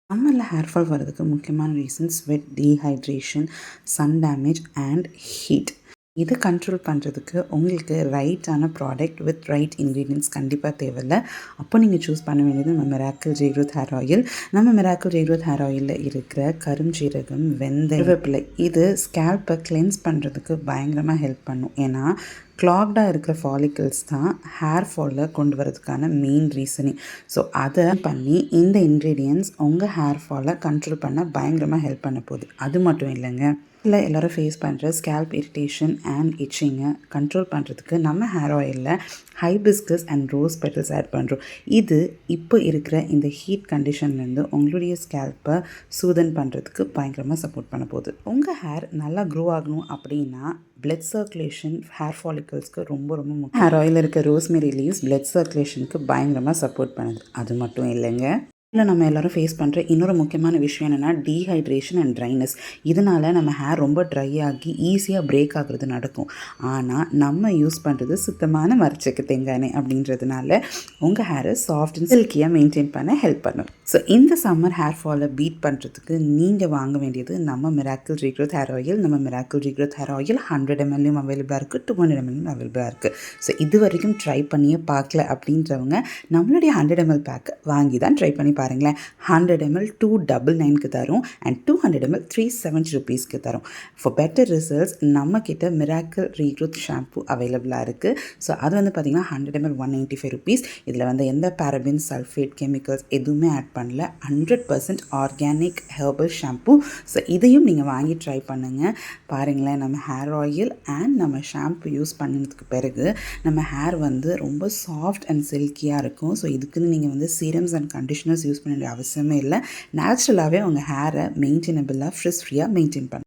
சம்மரில் hair fall வரதுக்கு முக்கியமான reason sweat, dehydration, sun damage and heat. இதை கண்ட்ரோல் பண்ணுறதுக்கு உங்களுக்கு ரைட்டான ப்ராடக்ட் வித் ரைட் இன்க்ரீடியன்ட்ஸ் கண்டிப்பாக தேவையில்ல. அப்போ நீங்கள் சூஸ் பண்ண வேண்டியது நம்ம மிராக்கிள் ஜெய்க்ரோத் ஹேர் ஆயில். நம்ம மிராக்கிள் ஜெய்க்ரோத் ஹேர் ஆயிலில் இருக்கிற கருஞ்சீரகம், வெந்தயம், கருவேப்பிலை இது ஸ்கேல்ப்பை கிளென்ஸ் பண்ணுறதுக்கு பயங்கரமாக ஹெல்ப் பண்ணும். ஏன்னா கிளாக்டாக இருக்கிற ஃபாலிக்கல்ஸ் தான் ஹேர் ஃபாலில் கொண்டு வரதுக்கான மெயின் ரீசனே. ஸோ அதை பண்ணி இந்த இன்க்ரீடியன்ட்ஸ் உங்கள் ஹேர் ஃபாலை கண்ட்ரோல் பண்ண பயங்கரமாக ஹெல்ப் பண்ண போகுது. அது மட்டும் இல்லைங்க, இல்லை எல்லோரும் ஃபேஸ் பண்ணுற ஸ்கேல்ப் இரிட்டேஷன் அண்ட் இச்சிங்கை கண்ட்ரோல் பண்ணுறதுக்கு நம்ம ஹேர் ஆயிலில் hibiscus and rose petals add பண்ணுறோம். இது இப்போ இருக்கிற இந்த ஹீட் கண்டிஷன்லேருந்து உங்களுடைய ஸ்கேல்ப்பை சூதன் பண்ணுறதுக்கு பயங்கரமாக சப்போர்ட் பண்ண போகுது. உங்கள் ஹேர் நல்லா க்ரோ ஆகணும் அப்படின்னா பிளட் சர்க்குலேஷன் ஹேர் ஃபாலிக்கல்ஸ்க்கு ரொம்ப ரொம்ப முக்கியம். ஹேர் ஆயில் இருக்க ரோஸ்மெரி லீவ்ஸ் பிளட் சர்க்குலேஷனுக்கு பயங்கரமாக சப்போர்ட் பண்ணுது. அது மட்டும் இல்லைங்க, இல்லை நம்ம எல்லோரும் ஃபேஸ் பண்ணுற இன்னொரு முக்கியமான விஷயம் என்னென்னா டீஹைட்ரேஷன் அண்ட் ட்ரைனஸ். இதனால் நம்ம ஹேர் ரொம்ப ட்ரை ஆகி ஈஸியாக பிரேக் ஆகுறது நடக்கும். ஆனால் நம்ம யூஸ் பண்ணுறது சுத்தமான மரச்செக்கு தேங்காய் எண்ணெய் அப்படின்றதுனால உங்கள் ஹேரை சாஃப்ட் அண்ட் சில்கியாக மெயின்டைன் பண்ண ஹெல்ப் பண்ணும். ஸோ இந்த சம்மர் ஹேர் ஃபாலை பீட் பண்ணுறதுக்கு நீங்கள் வாங்க வேண்டியது நம்ம மிராக்கிள் ஜெய்க்ரோத் ஹேர் ஆயில். நம்ம miracle Jaigrowth hair oil 100 ml அவைலபிளாக இருக்குது, 200 ml அவைலபிளாக இருக்குது. ஸோ இது வரைக்கும் ட்ரை பண்ணியே பார்க்கல அப்படின்றவங்க நம்மளுடைய 100 ml பேக்கை வாங்கி தான் ட்ரை பண்ணி பாருங்களேன். 100 ml 299க்கு தரும் அண்ட் 200 ml 370 rupeesக்கு தரும். ஃபார் பெட்டர் ரிசல்ட்ஸ் நம்மக்கிட்ட மிராக்கிள் ரீக்ரோத் ஷாம்பு அவைலபிளாக இருக்குது. ஸோ அது பார்த்திங்கன்னா 100 ml 195 rupees. இதில் எந்த பேரபின், சல்ஃபேட், கெமிக்கல்ஸ் எதுவுமே ஆட் பண்ணல. 100% ஆர்கானிக் ஹெர்பல் ஷாம்பு. ஸோ இதையும் நீங்கள் வாங்கி ட்ரை பண்ணுங்கள். பாருங்களேன், நம்ம ஹேர் ஆயில் அண்ட் நம்ம ஷாம்பு யூஸ் பண்ணதுக்கு பிறகு நம்ம ஹேர் ரொம்ப சாஃப்ட் அண்ட் சில்கியாக இருக்கும். ஸோ இதுக்குன்னு நீங்கள் சீரம்ஸ் அண்ட் கண்டிஷனர்ஸ் யூஸ் பண்ண வேண்டிய அவசியமே இல்லை. நேச்சுரலாகவே உங்கள் ஹேரை மெயின்டைனபிளாக ஃப்ரிஸ் ஃப்ரீயாக மெயின்டைன் பண்ணும்.